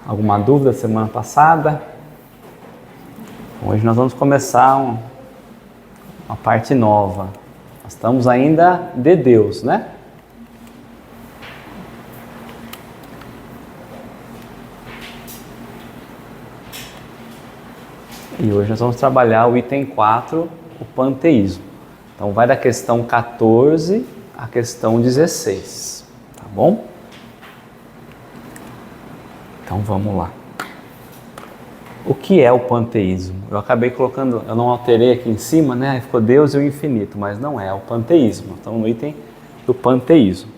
Alguma dúvida semana passada? Hoje nós vamos começar uma parte nova. Nós estamos ainda de Deus, né? E hoje nós vamos trabalhar o item 4, o panteísmo. Então vai da questão 14 à questão 16, tá bom? Então vamos lá. O que é o panteísmo? Eu acabei colocando, eu não alterei aqui em cima, né? Aí ficou Deus e o infinito, mas não é o panteísmo. Estamos no item do panteísmo.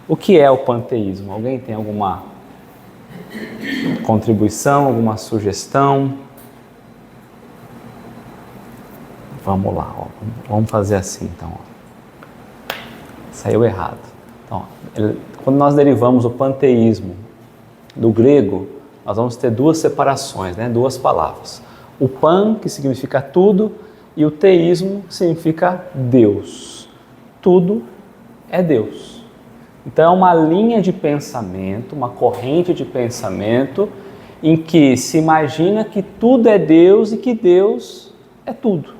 O que é o panteísmo? Alguém tem alguma contribuição, alguma sugestão? Vamos lá, ó. Vamos fazer assim então. Ó. Saiu errado. Então, quando nós derivamos o panteísmo do grego, nós vamos ter duas separações, né? Duas palavras. O pan, que significa tudo, e o teísmo, que significa Deus. Tudo é Deus. Então é uma linha de pensamento, uma corrente de pensamento, em que se imagina que tudo é Deus e que Deus é tudo.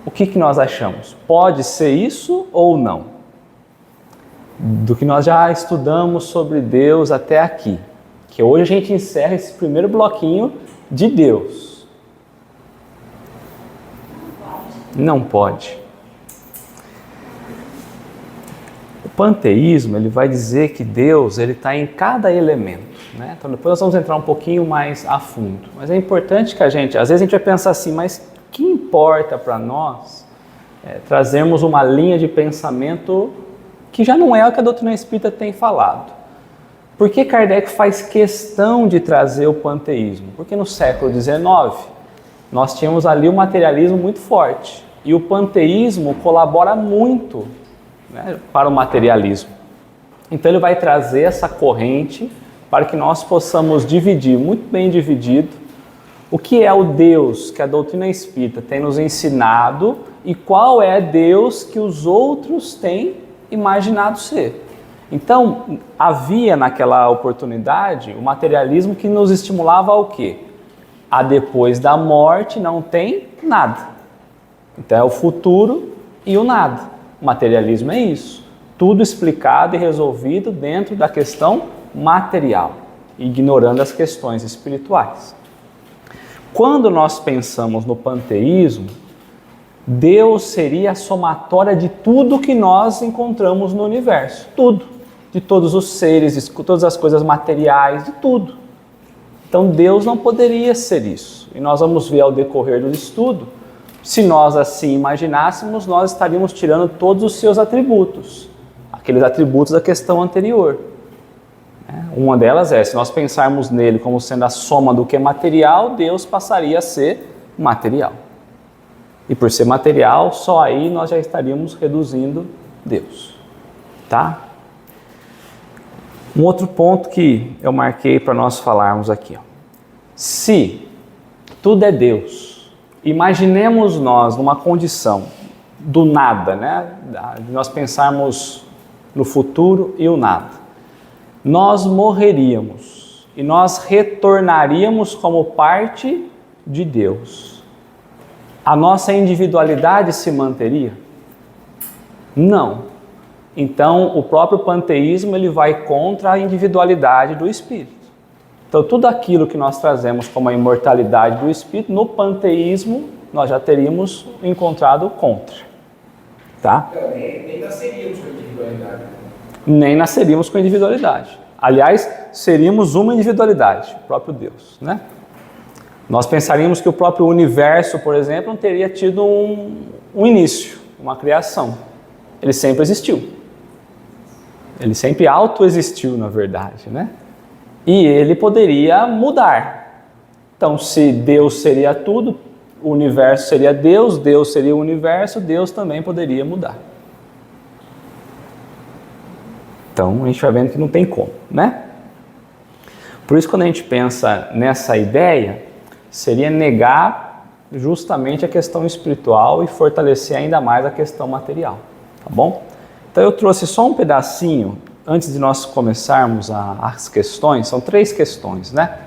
O que nós achamos? Pode ser isso ou não? Do que nós já estudamos sobre Deus até aqui, que hoje a gente encerra esse primeiro bloquinho de Deus. Não pode. O panteísmo, ele vai dizer que Deus, ele está em cada elemento, né? Então depois nós vamos entrar um pouquinho mais a fundo. Mas é importante que às vezes a gente vai pensar assim, mas o que importa para nós trazermos uma linha de pensamento que já não é o que a doutrina espírita tem falado. Por que Kardec faz questão de trazer o panteísmo? Porque no século XIX nós tínhamos ali um materialismo muito forte e o panteísmo colabora muito, né, para o materialismo. Então ele vai trazer essa corrente para que nós possamos dividir, muito bem dividido, o que é o Deus que a doutrina espírita tem nos ensinado e qual é Deus que os outros têm imaginado ser. Então, havia naquela oportunidade o materialismo que nos estimulava ao quê? A depois da morte não tem nada. Então é o futuro e o nada. O materialismo é isso. Tudo explicado e resolvido dentro da questão material, ignorando as questões espirituais. Quando nós pensamos no panteísmo, Deus seria a somatória de tudo que nós encontramos no universo. Tudo. De todos os seres, de todas as coisas materiais, de tudo. Então Deus não poderia ser isso. E nós vamos ver ao decorrer do estudo, se nós assim imaginássemos, nós estaríamos tirando todos os seus atributos. Aqueles atributos da questão anterior. Uma delas é, se nós pensarmos nele como sendo a soma do que é material, Deus passaria a ser material. E por ser material, só aí nós já estaríamos reduzindo Deus. Tá? Um outro ponto que eu marquei para nós falarmos aqui. Ó. Se tudo é Deus, imaginemos nós numa condição do nada, né? De nós pensarmos no futuro e o nada. Nós morreríamos e nós retornaríamos como parte de Deus. A nossa individualidade se manteria? Não. Então, o próprio panteísmo ele vai contra a individualidade do espírito. Então, tudo aquilo que nós trazemos como a imortalidade do espírito, no panteísmo, nós já teríamos encontrado contra. Tá? Nem nasceríamos com a individualidade. Nem nasceríamos com individualidade. Aliás, seríamos uma individualidade, o próprio Deus, né? Nós pensaríamos que o próprio universo, por exemplo, não teria tido um início, uma criação. Ele sempre existiu. Ele sempre autoexistiu, na verdade, né? E ele poderia mudar. Então, se Deus seria tudo, o universo seria Deus, Deus seria o universo, Deus também poderia mudar. Então, a gente vai vendo que não tem como, né? Por isso, quando a gente pensa nessa ideia, seria negar justamente a questão espiritual e fortalecer ainda mais a questão material, tá bom? Então, eu trouxe só um pedacinho antes de nós começarmos as questões, são 3 questões, né?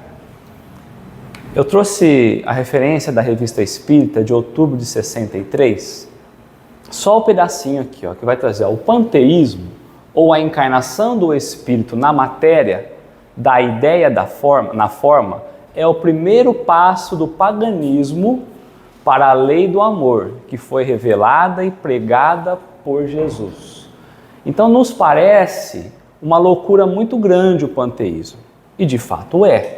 Eu trouxe a referência da Revista Espírita de outubro de 63, só o pedacinho aqui, ó, que vai trazer o panteísmo, ou a encarnação do Espírito na matéria, da ideia na forma, é o primeiro passo do paganismo para a lei do amor, que foi revelada e pregada por Jesus. Então nos parece uma loucura muito grande o panteísmo, e de fato é.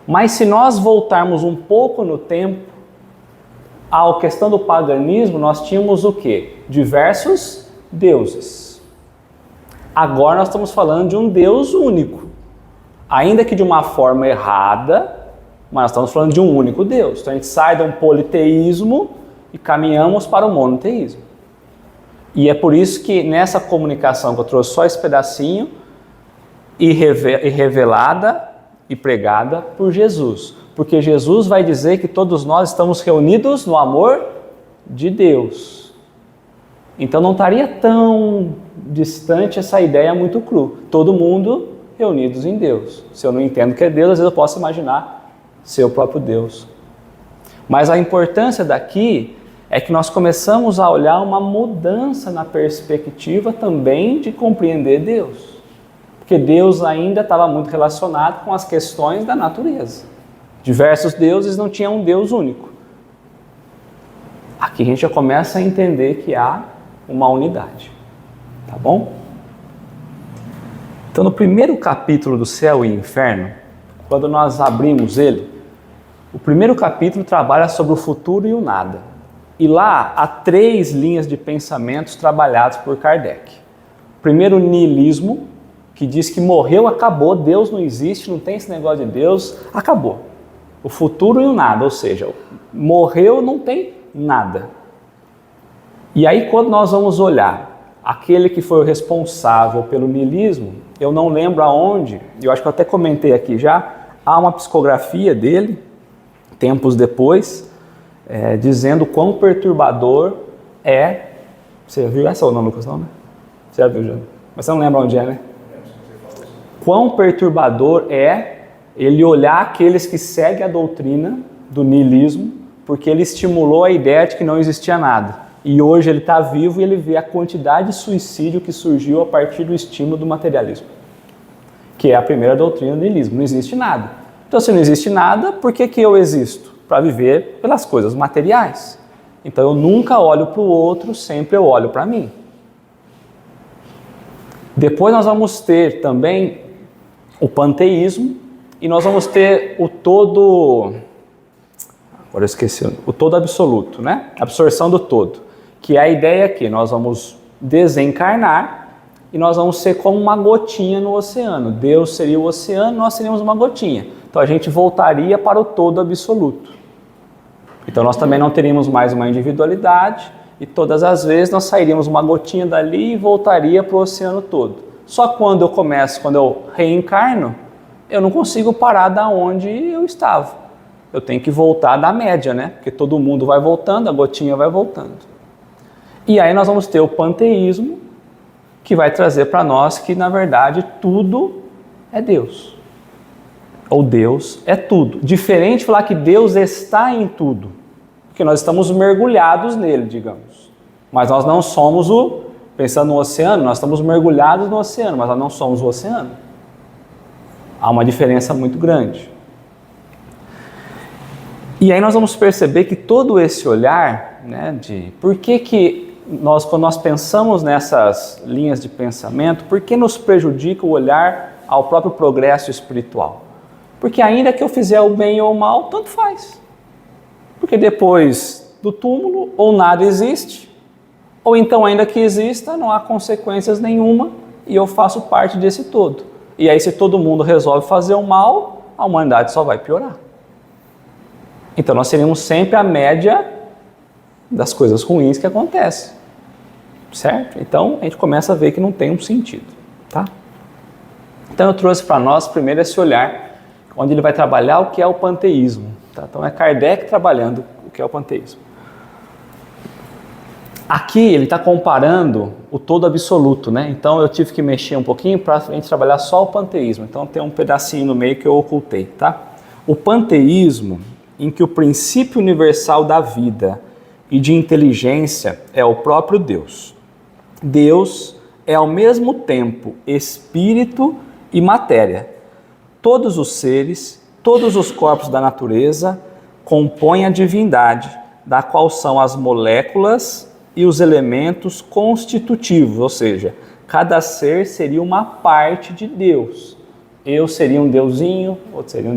Mas se nós voltarmos um pouco no tempo, à questão do paganismo, nós tínhamos o quê? Diversos deuses. Agora nós estamos falando de um Deus único, ainda que de uma forma errada, mas nós estamos falando de um único Deus. Então a gente sai de um politeísmo e caminhamos para o monoteísmo. E é por isso que nessa comunicação que eu trouxe só esse pedacinho, e revelada e pregada por Jesus. Porque Jesus vai dizer que todos nós estamos reunidos no amor de Deus. Então não estaria tão distante essa ideia muito crua. Todo mundo reunidos em Deus. Se eu não entendo que é Deus, às vezes eu posso imaginar ser o próprio Deus. Mas a importância daqui é que nós começamos a olhar uma mudança na perspectiva também de compreender Deus. Porque Deus ainda estava muito relacionado com as questões da natureza. Diversos deuses não tinham um Deus único. Aqui a gente já começa a entender que há uma unidade. Tá bom? Então no primeiro capítulo do Céu e Inferno, quando nós abrimos ele, o primeiro capítulo trabalha sobre o futuro e o nada. E lá há 3 linhas de pensamentos trabalhados por Kardec. Primeiro, o niilismo, que diz que morreu, acabou, Deus não existe, não tem esse negócio de Deus, acabou. O futuro e o nada, ou seja, morreu, não tem nada. E aí quando nós vamos olhar aquele que foi o responsável pelo niilismo, eu não lembro aonde, eu acho que eu até comentei aqui já, há uma psicografia dele, tempos depois, dizendo quão perturbador é. Você viu essa ou não, Lucas? Não, né? Você já viu, já. Mas você não lembra onde é, né? Quão perturbador é ele olhar aqueles que seguem a doutrina do niilismo, porque ele estimulou a ideia de que não existia nada. E hoje ele está vivo e ele vê a quantidade de suicídio que surgiu a partir do estímulo do materialismo, que é a primeira doutrina do niilismo. Não existe nada. Então, se não existe nada, por que eu existo? Para viver pelas coisas materiais. Então, eu nunca olho para o outro, sempre eu olho para mim. Depois nós vamos ter também o panteísmo e nós vamos ter o todo... Agora eu esqueci. O todo absoluto, né? Absorção do todo. Que é a ideia que nós vamos desencarnar e nós vamos ser como uma gotinha no oceano. Deus seria o oceano, nós seríamos uma gotinha. Então a gente voltaria para o todo absoluto. Então nós também não teríamos mais uma individualidade e todas as vezes nós sairíamos uma gotinha dali e voltaria para o oceano todo. Só quando eu reencarno, eu não consigo parar da onde eu estava. Eu tenho que voltar da média, né? Porque todo mundo vai voltando, a gotinha vai voltando. E aí nós vamos ter o panteísmo, que vai trazer para nós que, na verdade, tudo é Deus. Ou Deus é tudo. Diferente de falar que Deus está em tudo, porque nós estamos mergulhados nele, digamos. Mas nós não somos pensando no oceano, nós estamos mergulhados no oceano, mas nós não somos o oceano. Há uma diferença muito grande. E aí nós vamos perceber que todo esse olhar, né, de por que nós, quando nós pensamos nessas linhas de pensamento, por que nos prejudica o olhar ao próprio progresso espiritual? Porque ainda que eu fizer o bem ou o mal, tanto faz. Porque depois do túmulo, ou nada existe, ou então ainda que exista, não há consequências nenhuma e eu faço parte desse todo. E aí se todo mundo resolve fazer o mal, a humanidade só vai piorar. Então nós seríamos sempre a média das coisas ruins que acontecem. Certo? Então a gente começa a ver que não tem um sentido. Tá? Então eu trouxe para nós primeiro esse olhar, onde ele vai trabalhar o que é o panteísmo. Tá? Então é Kardec trabalhando o que é o panteísmo. Aqui ele está comparando o todo absoluto, né? Então eu tive que mexer um pouquinho para a gente trabalhar só o panteísmo. Então tem um pedacinho no meio que eu ocultei, tá? O panteísmo, em que o princípio universal da vida e de inteligência é o próprio Deus. Deus é ao mesmo tempo espírito e matéria. Todos os seres, todos os corpos da natureza compõem a divindade, da qual são as moléculas e os elementos constitutivos, ou seja, cada ser seria uma parte de Deus. Eu seria um deusinho, outro seria um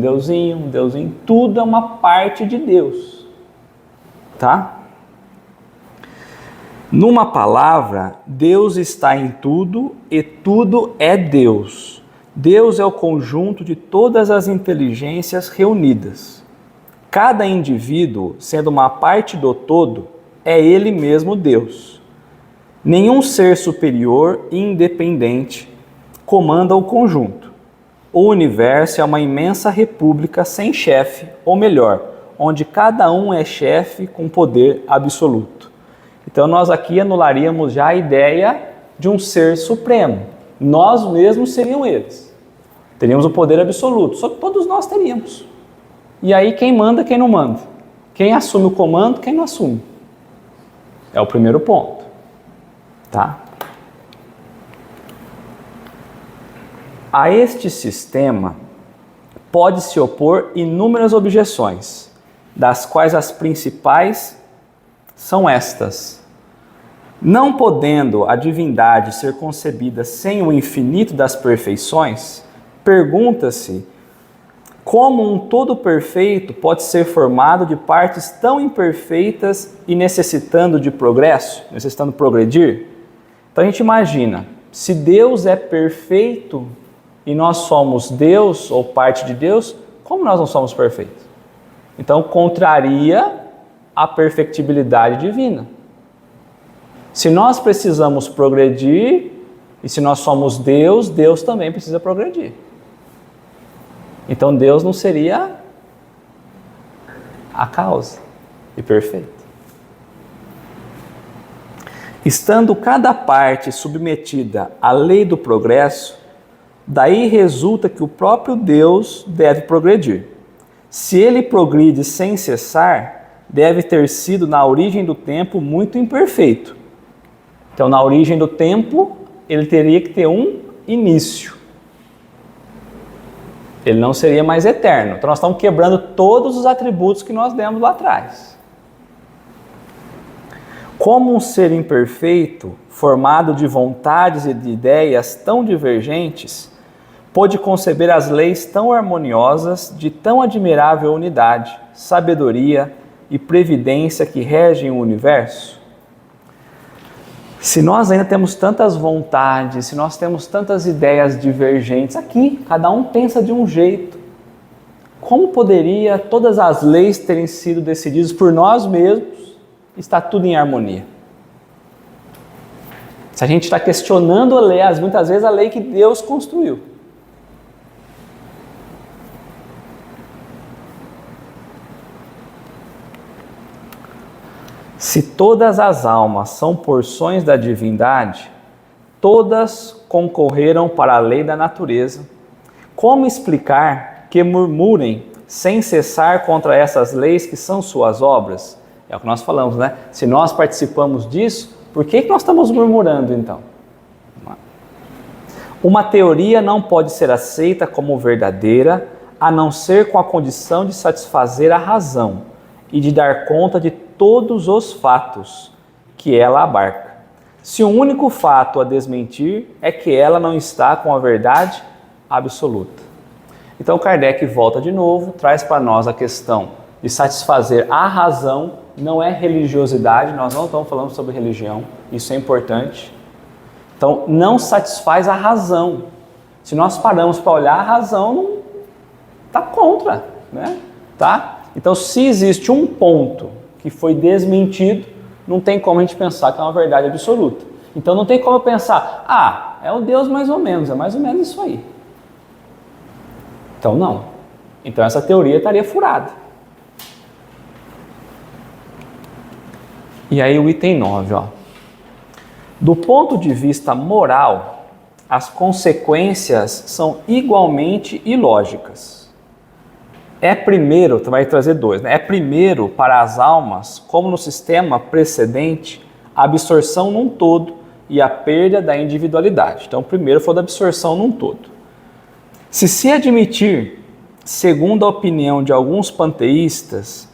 deusinho, tudo é uma parte de Deus. Tá? Numa palavra, Deus está em tudo e tudo é Deus. Deus é o conjunto de todas as inteligências reunidas. Cada indivíduo, sendo uma parte do todo, é ele mesmo Deus. Nenhum ser superior e independente comanda o conjunto. O universo é uma imensa república sem chefe, ou melhor, onde cada um é chefe com poder absoluto. Então nós aqui anularíamos já a ideia de um ser supremo. Nós mesmos seriam eles. Teríamos o poder absoluto, só que todos nós teríamos. E aí quem manda, quem não manda? Quem assume o comando, quem não assume? É o primeiro ponto, tá? A este sistema pode-se opor inúmeras objeções, das quais as principais são estas. Não podendo a divindade ser concebida sem o infinito das perfeições, pergunta-se como um todo perfeito pode ser formado de partes tão imperfeitas e necessitando de progresso, necessitando progredir? Então a gente imagina, se Deus é perfeito e nós somos Deus ou parte de Deus, como nós não somos perfeitos? Então contraria a perfectibilidade divina. Se nós precisamos progredir e se nós somos Deus, Deus também precisa progredir. Então Deus não seria a causa e perfeito. Estando cada parte submetida à lei do progresso, daí resulta que o próprio Deus deve progredir. Se ele progride sem cessar, deve ter sido na origem do tempo muito imperfeito. Então, na origem do tempo, ele teria que ter um início. Ele não seria mais eterno. Então nós estamos quebrando todos os atributos que nós demos lá atrás. Como um ser imperfeito, formado de vontades e de ideias tão divergentes, pôde conceber as leis tão harmoniosas de tão admirável unidade, sabedoria e previdência que regem o universo? Se nós ainda temos tantas vontades, se nós temos tantas ideias divergentes, aqui cada um pensa de um jeito, como poderia todas as leis terem sido decididas por nós mesmos e estar tudo em harmonia? Se a gente está questionando a lei, muitas vezes a lei que Deus construiu. Se todas as almas são porções da divindade, todas concorreram para a lei da natureza. Como explicar que murmurem sem cessar contra essas leis que são suas obras? É o que nós falamos, né? Se nós participamos disso, por que nós estamos murmurando então? Uma teoria não pode ser aceita como verdadeira, a não ser com a condição de satisfazer a razão e de dar conta de todos os fatos que ela abarca. Se um único fato a desmentir é que ela não está com a verdade absoluta. Então Kardec volta de novo, traz para nós a questão de satisfazer a razão, não é religiosidade, nós não estamos falando sobre religião, isso é importante. Então não satisfaz a razão. Se nós paramos para olhar, a razão não está contra, né? Tá? Então se existe um ponto que foi desmentido, não tem como a gente pensar que é uma verdade absoluta. Então não tem como eu pensar, é o Deus mais ou menos, é mais ou menos isso aí. Então não. Então essa teoria estaria furada. E aí o item 9, Do ponto de vista moral, as consequências são igualmente ilógicas. Primeiro, vai trazer dois, né? Primeiro, para as almas, como no sistema precedente, a absorção num todo e a perda da individualidade. Então, primeiro foi da absorção num todo. Se admitir, segundo a opinião de alguns panteístas,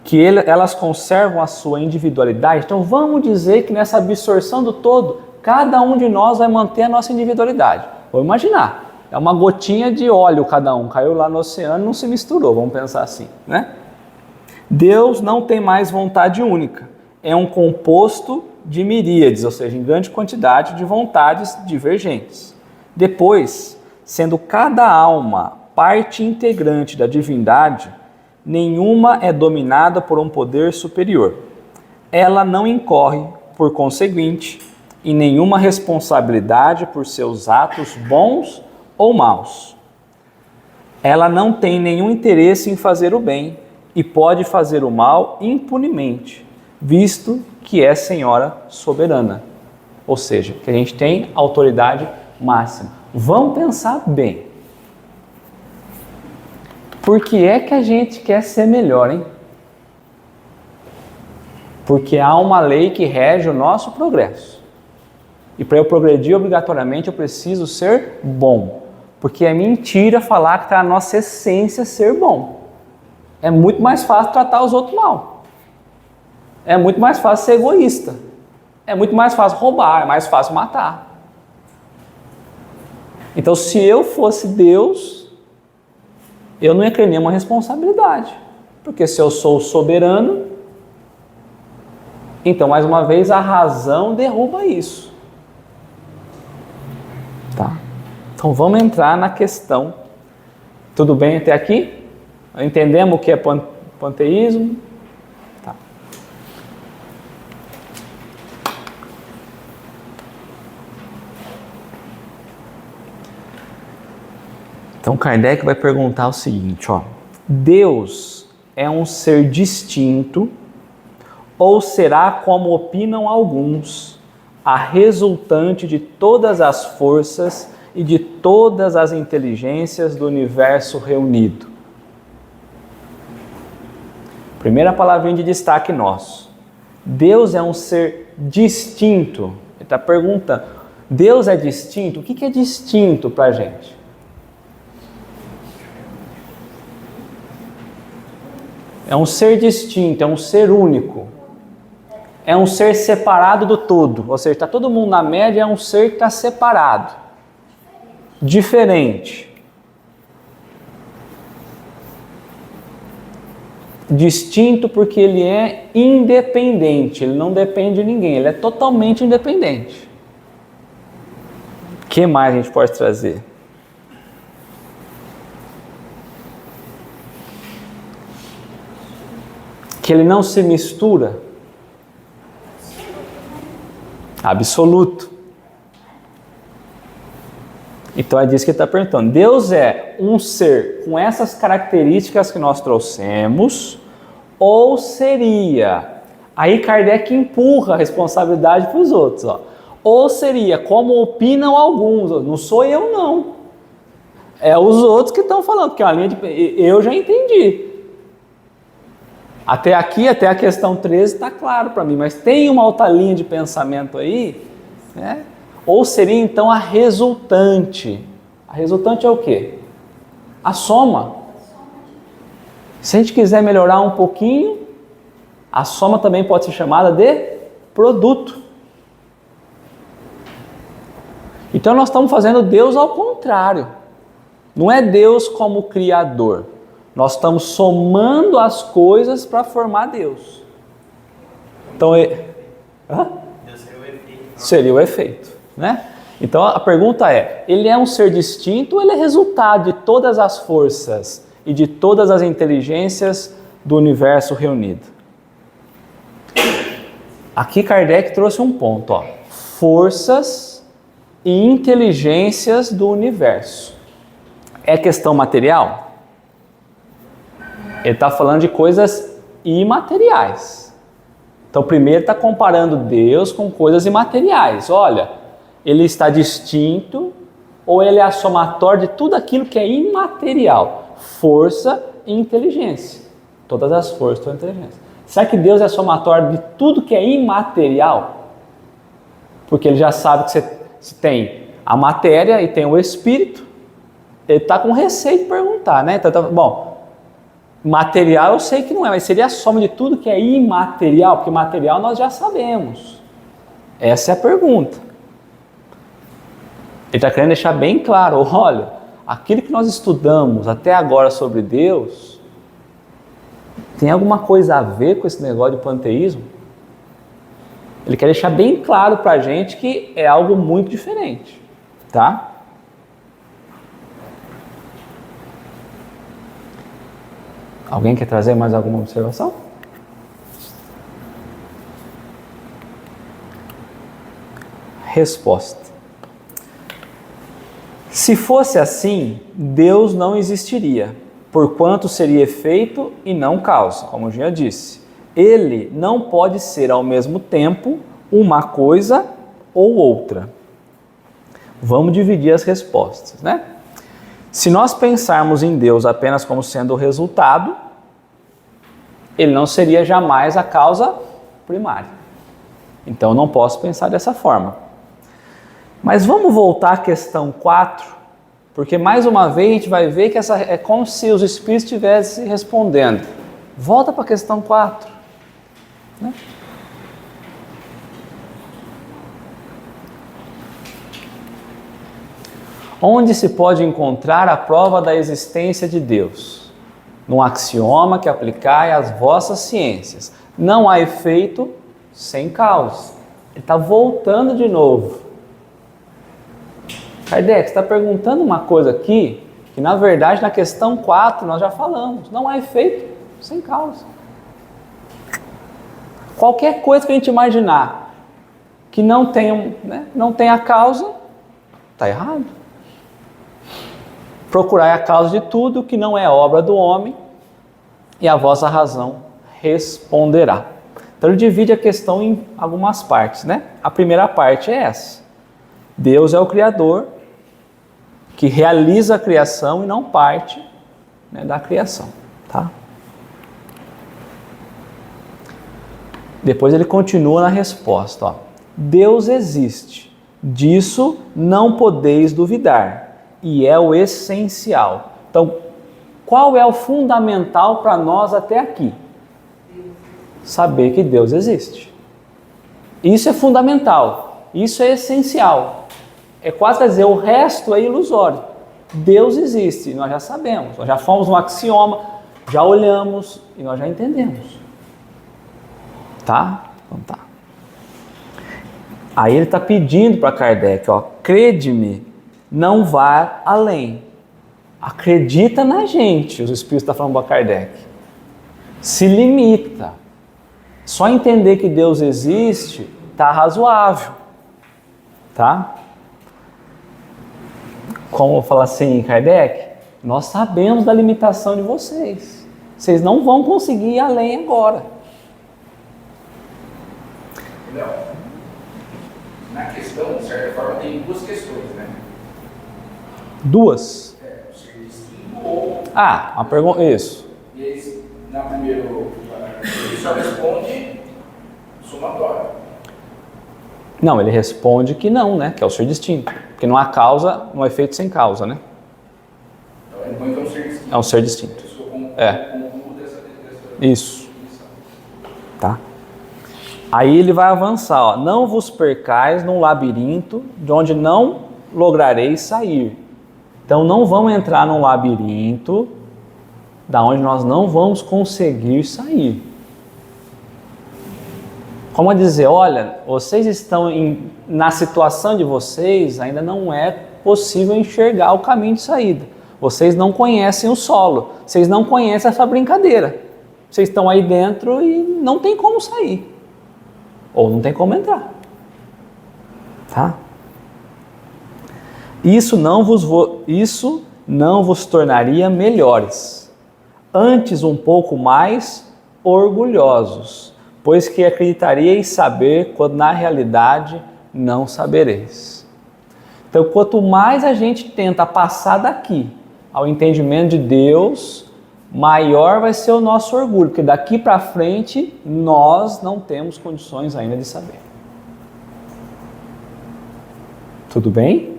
que elas conservam a sua individualidade, então vamos dizer que nessa absorção do todo, cada um de nós vai manter a nossa individualidade. Vamos imaginar, é uma gotinha de óleo cada um, caiu lá no oceano e não se misturou, vamos pensar assim, né? Deus não tem mais vontade única, é um composto de miríades, ou seja, em grande quantidade de vontades divergentes. Depois, sendo cada alma parte integrante da divindade, nenhuma é dominada por um poder superior. Ela não incorre, por conseguinte, em nenhuma responsabilidade por seus atos bons ou maus. Ela não tem nenhum interesse em fazer o bem e pode fazer o mal impunemente, visto que é Senhora soberana. Ou seja, que a gente tem autoridade máxima. Vamos pensar bem. Por que é que a gente quer ser melhor, hein? Porque há uma lei que rege o nosso progresso. E para eu progredir, obrigatoriamente, eu preciso ser bom. Porque é mentira falar que está na nossa essência ser bom. É muito mais fácil tratar os outros mal. É muito mais fácil ser egoísta. É muito mais fácil roubar, é mais fácil matar. Então, se eu fosse Deus, eu não ia ter nenhuma responsabilidade. Porque se eu sou soberano, então, mais uma vez, a razão derruba isso. Tá? Então, vamos entrar na questão. Tudo bem até aqui? Entendemos o que é panteísmo? Tá. Então Kardec vai perguntar o seguinte, ó: Deus é um ser distinto ou será, como opinam alguns, a resultante de todas as forças e de todas as inteligências do universo reunido? Primeira palavrinha de destaque nosso. Deus é um ser distinto. Ele está perguntando, Deus é distinto? O que é distinto para a gente? É um ser distinto, é um ser único. É um ser separado do todo. Ou seja, está todo mundo na média, é um ser que está separado. Diferente. Distinto porque ele é independente. Ele não depende de ninguém. Ele é totalmente independente. O que mais a gente pode trazer? Que ele não se mistura. Absoluto. Então é disso que ele está perguntando. Deus é um ser com essas características que nós trouxemos, ou seria, aí Kardec empurra a responsabilidade para os outros, ó. Ou seria, como opinam alguns, não sou eu não, é os outros que estão falando, porque é uma linha de, eu já entendi. Até aqui, até a questão 13 está claro para mim, mas tem uma outra linha de pensamento aí, né? Ou seria então a resultante. A resultante é o quê? A soma. Se a gente quiser melhorar um pouquinho, a soma também pode ser chamada de produto. Então nós estamos fazendo Deus ao contrário. Não é Deus como criador. Nós estamos somando as coisas para formar Deus. Então, seria o efeito, né? Então a pergunta é, ele é um ser distinto ou ele é resultado de todas as forças e de todas as inteligências do universo reunido? Aqui Kardec trouxe um ponto, ó. Forças e inteligências do universo. É questão material? Ele está falando de coisas imateriais. Então, primeiro está comparando Deus com coisas imateriais. Olha, ele está distinto ou ele é a somatória de tudo aquilo que é imaterial. Força e inteligência. Todas as forças, toda a inteligência. Será que Deus é a somatória de tudo que é imaterial? Porque ele já sabe que você tem a matéria e tem o espírito. Ele está com receio de perguntar, né? Então, bom, material eu sei que não é, mas seria a soma de tudo que é imaterial, porque material nós já sabemos. Essa é a pergunta. Ele está querendo deixar bem claro, olha, aquilo que nós estudamos até agora sobre Deus, tem alguma coisa a ver com esse negócio de panteísmo? Ele quer deixar bem claro para a gente que é algo muito diferente, tá? Alguém quer trazer mais alguma observação? Resposta. Se fosse assim, Deus não existiria, porquanto seria efeito e não causa, como eu já disse. Ele não pode ser ao mesmo tempo uma coisa ou outra. Vamos dividir as respostas, né? Se nós pensarmos em Deus apenas como sendo o resultado, ele não seria jamais a causa primária. Então eu não posso pensar dessa forma. Mas vamos voltar à questão 4, porque mais uma vez a gente vai ver que essa é como se os espíritos estivessem respondendo. Volta para a questão 4. Né? Onde se pode encontrar a prova da existência de Deus? Num axioma que aplicai às vossas ciências. Não há efeito sem causa. Ele está voltando de novo. Kardec, está perguntando uma coisa aqui, que na verdade na questão 4 nós já falamos. Não há efeito sem causa. Qualquer coisa que a gente imaginar que não tenha causa, está errado. Procurai a causa de tudo que não é obra do homem, e a vossa razão responderá. Então ele divide a questão em algumas partes, né? A primeira parte é essa. Deus é o Criador, que realiza a criação e não parte, né, da criação, tá? Depois ele continua na resposta, ó. Deus existe, disso não podeis duvidar. E é o essencial. Então, qual é o fundamental para nós até aqui? Saber que Deus existe. Isso é fundamental. Isso é essencial. É quase a dizer, o resto é ilusório. Deus existe, nós já sabemos. Nós já fomos um axioma, já olhamos e nós já entendemos. Tá? Então tá. Aí ele está pedindo para Kardec, ó, crede-me, não vá além. Acredita na gente, os espíritos estão falando para Kardec. Se limita. Só entender que Deus existe está razoável. Tá? Como eu falo assim, Kardec, nós sabemos da limitação de vocês. Vocês não vão conseguir ir além agora. Não. Na questão, de certa forma, tem duas questões, né? Duas? O ser distinto ou... Uma pergunta, isso. E eles, na primeira, ele só responde somatório. Não, ele responde que não, né? Que é o ser distinto. Porque não há causa, não há efeito sem causa, né? Então ele põe que é um ser distinto. É um ser distinto. Isso eu concluo dessa... Isso. Tá? Aí ele vai avançar, ó. Não vos percais num labirinto de onde não lograreis sair. Então não vamos entrar num labirinto da onde nós não vamos conseguir sair. Como dizer, olha, vocês estão na situação de vocês, ainda não é possível enxergar o caminho de saída. Vocês não conhecem o solo, vocês não conhecem essa brincadeira. Vocês estão aí dentro e não tem como sair. Ou não tem como entrar. Tá? Isso não vos tornaria melhores, antes um pouco mais orgulhosos, pois que acreditaríeis saber, quando na realidade não sabereis. Então, quanto mais a gente tenta passar daqui ao entendimento de Deus, maior vai ser o nosso orgulho, porque daqui para frente nós não temos condições ainda de saber. Tudo bem?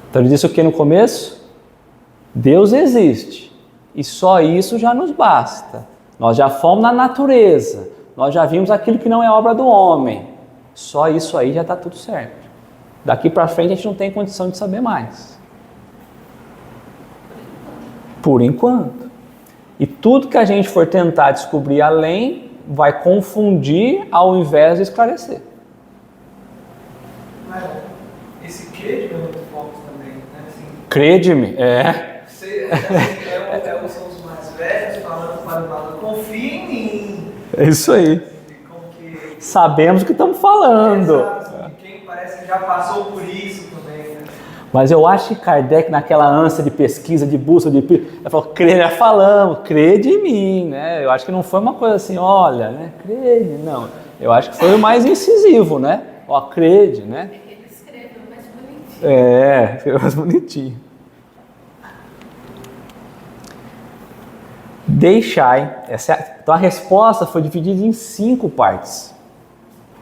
Então ele disse o que no começo? Deus existe e só isso já nos basta. Nós já fomos na natureza, nós já vimos aquilo que não é obra do homem. Só isso aí já está tudo certo. Daqui para frente a gente não tem condição de saber mais. Por enquanto. E tudo que a gente for tentar descobrir além, vai confundir ao invés de esclarecer. Mas esse crede é muito forte também, né? Assim, Crede-me, são os mais velhos falando para o lado, confia em mim. É isso aí. Como que... Sabemos o que estamos falando. Exato, quem parece que já passou por isso também, né? Mas eu acho que Kardec, naquela ânsia de pesquisa, de busca, ele falou, já falamos, crede em mim, né? Eu acho que não foi uma coisa assim, olha, né? Crede, não. Eu acho que foi o mais incisivo, né? Ó, crede, né? Ele escreveu mais bonitinho. Escreveu mais bonitinho. Deixai. Então a resposta foi dividida em 5 partes.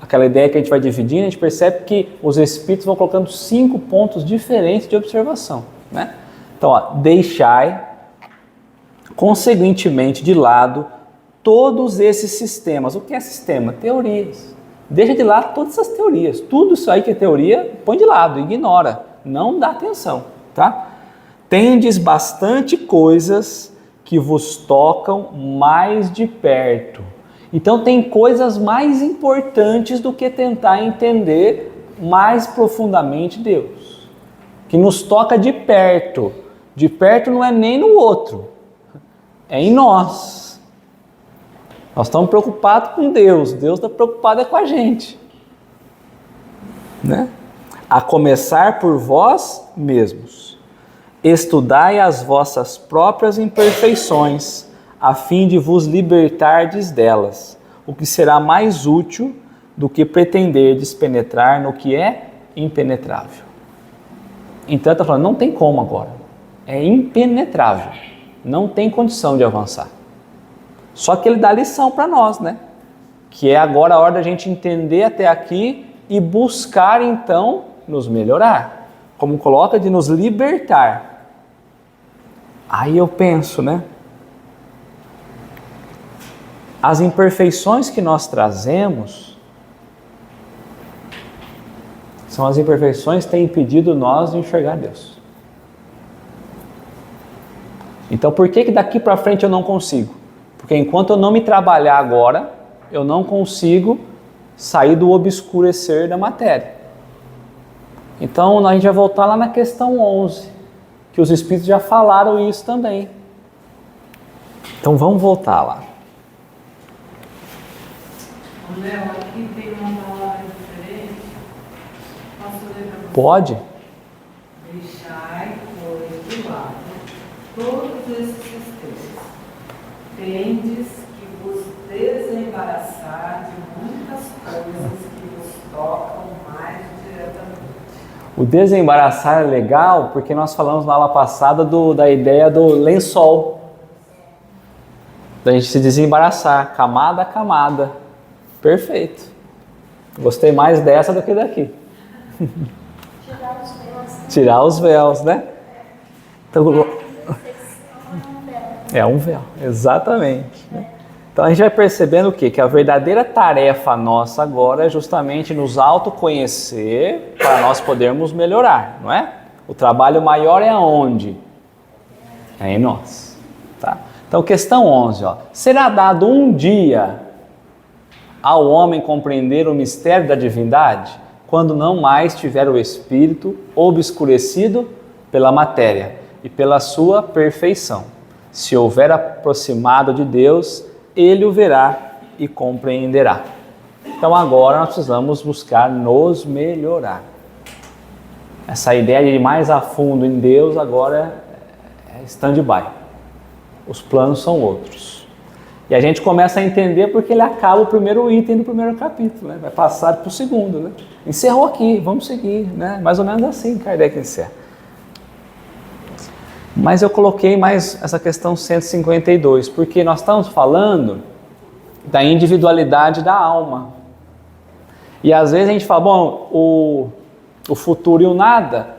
Aquela ideia que a gente vai dividindo, a gente percebe que os espíritos vão colocando 5 pontos diferentes de observação, né? Então, ó, deixai, conseguintemente, de lado todos esses sistemas. O que é sistema? Teorias. Deixa de lado todas essas teorias. Tudo isso aí que é teoria, põe de lado, ignora. Não dá atenção, tá? Tendes bastante coisas que vos tocam mais de perto. Então tem coisas mais importantes do que tentar entender mais profundamente Deus, que nos toca de perto. De perto não é nem no outro, é em nós. Nós estamos preocupados com Deus, Deus está preocupado com a gente, né? A começar por vós mesmos. Estudai as vossas próprias imperfeições, a fim de vos libertardes delas, o que será mais útil do que pretenderdes penetrar no que é impenetrável. Então está falando, não tem como agora, é impenetrável, não tem condição de avançar. Só que ele dá lição para nós, né? Que é agora a hora da gente entender até aqui e buscar então nos melhorar, como coloca, de nos libertar. Aí eu penso, né? As imperfeições que nós trazemos são as imperfeições que têm impedido nós de enxergar Deus. Então por que daqui para frente eu não consigo? Porque enquanto eu não me trabalhar agora, eu não consigo sair do obscurecer da matéria. Então a gente vai voltar lá na questão 11, que os Espíritos já falaram isso também. Então vamos voltar lá. Léo, aqui tem uma palavra diferente. Posso ler para você? Pode? Deixai, pois, de lado todos esses sistemas. Tendes que vos desembaraçar de muitas coisas que vos tocam mais diretamente. O desembaraçar é legal porque nós falamos na aula passada da ideia do lençol. Da gente se desembaraçar, camada a camada. Perfeito. Gostei mais dessa do que daqui. Tirar os véus. Tirar os véus, né? Então, é um véu, exatamente. Então a gente vai percebendo o quê? Que a verdadeira tarefa nossa agora é justamente nos autoconhecer para nós podermos melhorar, não é? O trabalho maior é aonde? É em nós. Tá? Então questão 11, ó. Será dado um dia ao homem compreender o mistério da divindade, quando não mais tiver o espírito obscurecido pela matéria e pela sua perfeição. Se houver aproximado de Deus, ele o verá e compreenderá. Então agora nós precisamos buscar nos melhorar. Essa ideia de ir mais a fundo em Deus agora é stand-by. Os planos são outros. E a gente começa a entender porque ele acaba o primeiro item do primeiro capítulo, né? Vai passar para o segundo, né? Encerrou aqui, vamos seguir, né? Mais ou menos assim Kardec encerra. Mas eu coloquei mais essa questão 152, porque nós estamos falando da individualidade da alma. E às vezes a gente fala, bom, o futuro e o nada,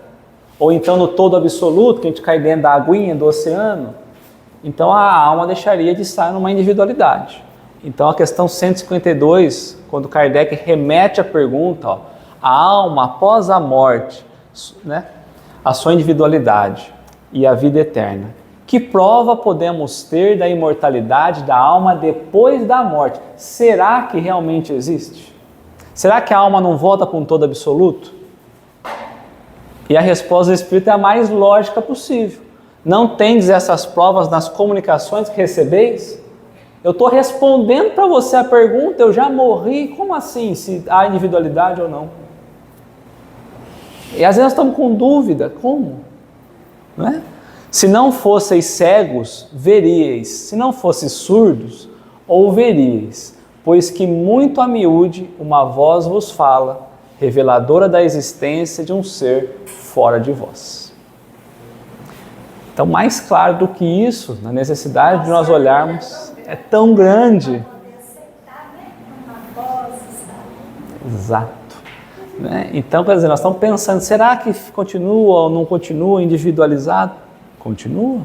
ou então no todo absoluto, que a gente cai dentro da aguinha do oceano, então a alma deixaria de estar numa individualidade. Então a questão 152, quando Kardec remete a pergunta, ó, a alma após a morte, né, a sua individualidade e a vida eterna, que prova podemos ter da imortalidade da alma depois da morte? Será que realmente existe? Será que a alma não volta para um todo absoluto? E a resposta do Espírito é a mais lógica possível. Não tendes essas provas nas comunicações que recebeis? Eu estou respondendo para você a pergunta, eu já morri, como assim? Se há individualidade ou não? E às vezes nós estamos com dúvida, como? Não é? Se não fosseis cegos, veríeis. Se não fosseis surdos, ouveríeis. Pois que muito a miúde uma voz vos fala, reveladora da existência de um ser fora de vós. Então, mais claro do que isso, na necessidade de nós olharmos, é tão grande. Exato. Né? Então, quer dizer, nós estamos pensando, será que continua ou não continua individualizado? Continua.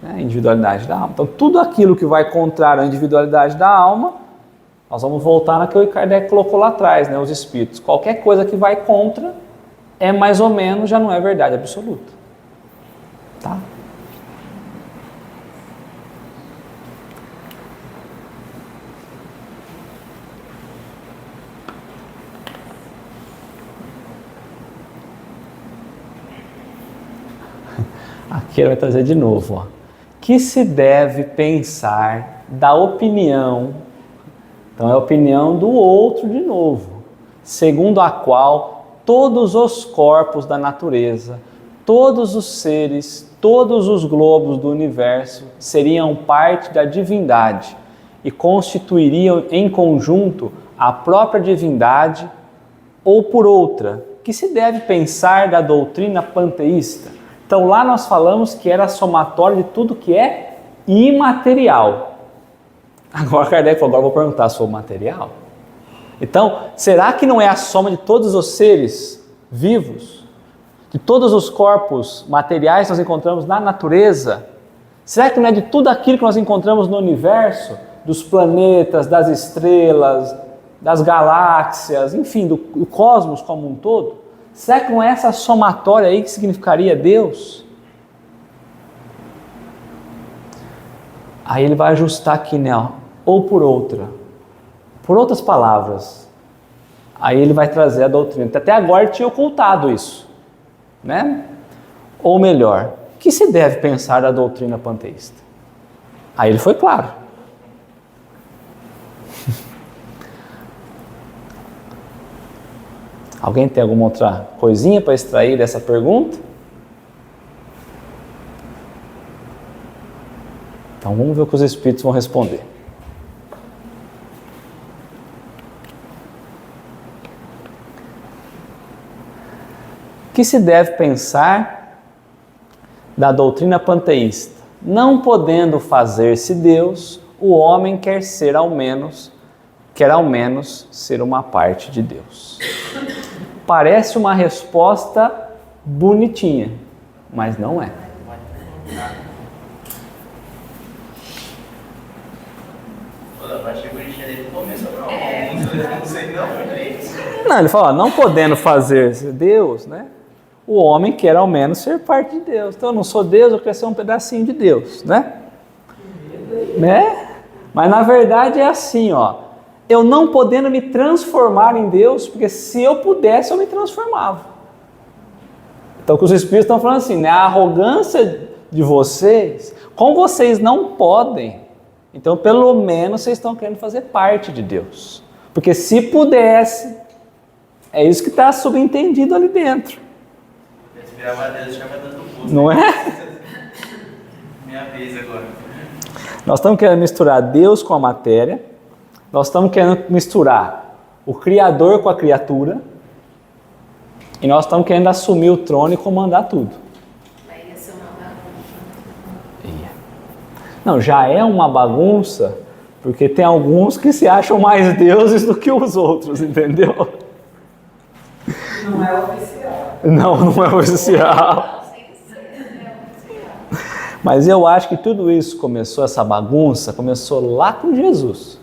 Né? A individualidade da alma. Então, tudo aquilo que vai contrário à individualidade da alma, nós vamos voltar naquilo que Kardec colocou lá atrás, né? Os espíritos. Qualquer coisa que vai contra é mais ou menos, já não é verdade absoluta. Tá? Aqui ele vai trazer de novo, ó. Que se deve pensar da opinião, então é a opinião do outro de novo, segundo a qual todos os corpos da natureza, todos os seres, todos os globos do universo seriam parte da divindade e constituiriam em conjunto a própria divindade, ou por outra, que se deve pensar da doutrina panteísta. Então lá nós falamos que era a somatória de tudo que é imaterial. Agora Kardec falou, agora eu vou perguntar sobre o material. Então, será que não é a soma de todos os seres vivos? De todos os corpos materiais que nós encontramos na natureza? Será que não é de tudo aquilo que nós encontramos no universo? Dos planetas, das estrelas, das galáxias, enfim, do cosmos como um todo? Será que não é essa somatória aí que significaria Deus? Aí ele vai ajustar aqui, né? Ou por outra. Por outras palavras. Aí ele vai trazer a doutrina. Até agora ele tinha ocultado isso. Né? Ou melhor, o que se deve pensar da doutrina panteísta? Aí ele foi claro. Alguém tem alguma outra coisinha para extrair dessa pergunta? Então vamos ver o que os espíritos vão responder. O que se deve pensar da doutrina panteísta? Não podendo fazer-se Deus, o homem quer ao menos ser uma parte de Deus. Parece uma resposta bonitinha, mas não é. Não, ele fala, não podendo fazer-se Deus, né? O homem quer ao menos ser parte de Deus. Então eu não sou Deus, eu quero ser um pedacinho de Deus, né? Mas na verdade é assim, ó. Eu não podendo me transformar em Deus, porque se eu pudesse, eu me transformava. Então, o que os Espíritos estão falando assim, né? A arrogância de vocês, como vocês não podem, então, pelo menos, vocês estão querendo fazer parte de Deus. Porque se pudesse, é isso que está subentendido ali dentro. Deus, chama Deus do poço. Não é? Minha vez agora. Nós estamos querendo misturar Deus com a matéria, nós estamos querendo misturar o Criador com a criatura, e nós estamos querendo assumir o trono e comandar tudo. Aí ia ser uma bagunça. Não, já é uma bagunça, porque tem alguns que se acham mais deuses do que os outros, entendeu? Não é oficial. Não é oficial. Mas eu acho que tudo isso começou, essa bagunça, começou lá com Jesus.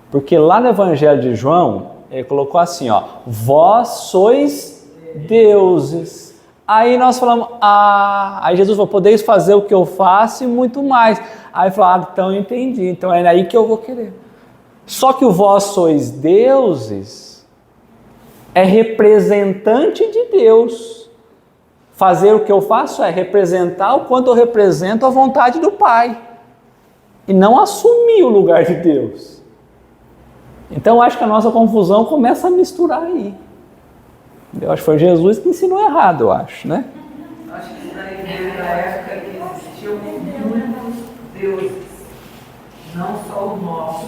Porque lá no Evangelho de João, ele colocou assim, ó, vós sois deuses. Aí nós falamos, aí Jesus falou, podeis fazer o que eu faço e muito mais. Aí falou, então eu entendi, então é aí que eu vou querer. Só que o vós sois deuses é representante de Deus. Fazer o que eu faço é representar o quanto eu represento a vontade do Pai. E não assumir o lugar de Deus. Então eu acho que a nossa confusão começa a misturar aí. Eu acho que foi Jesus que ensinou errado, eu acho, né? Acho que isso daí veio da época que existiam muitos deuses, não só o nosso.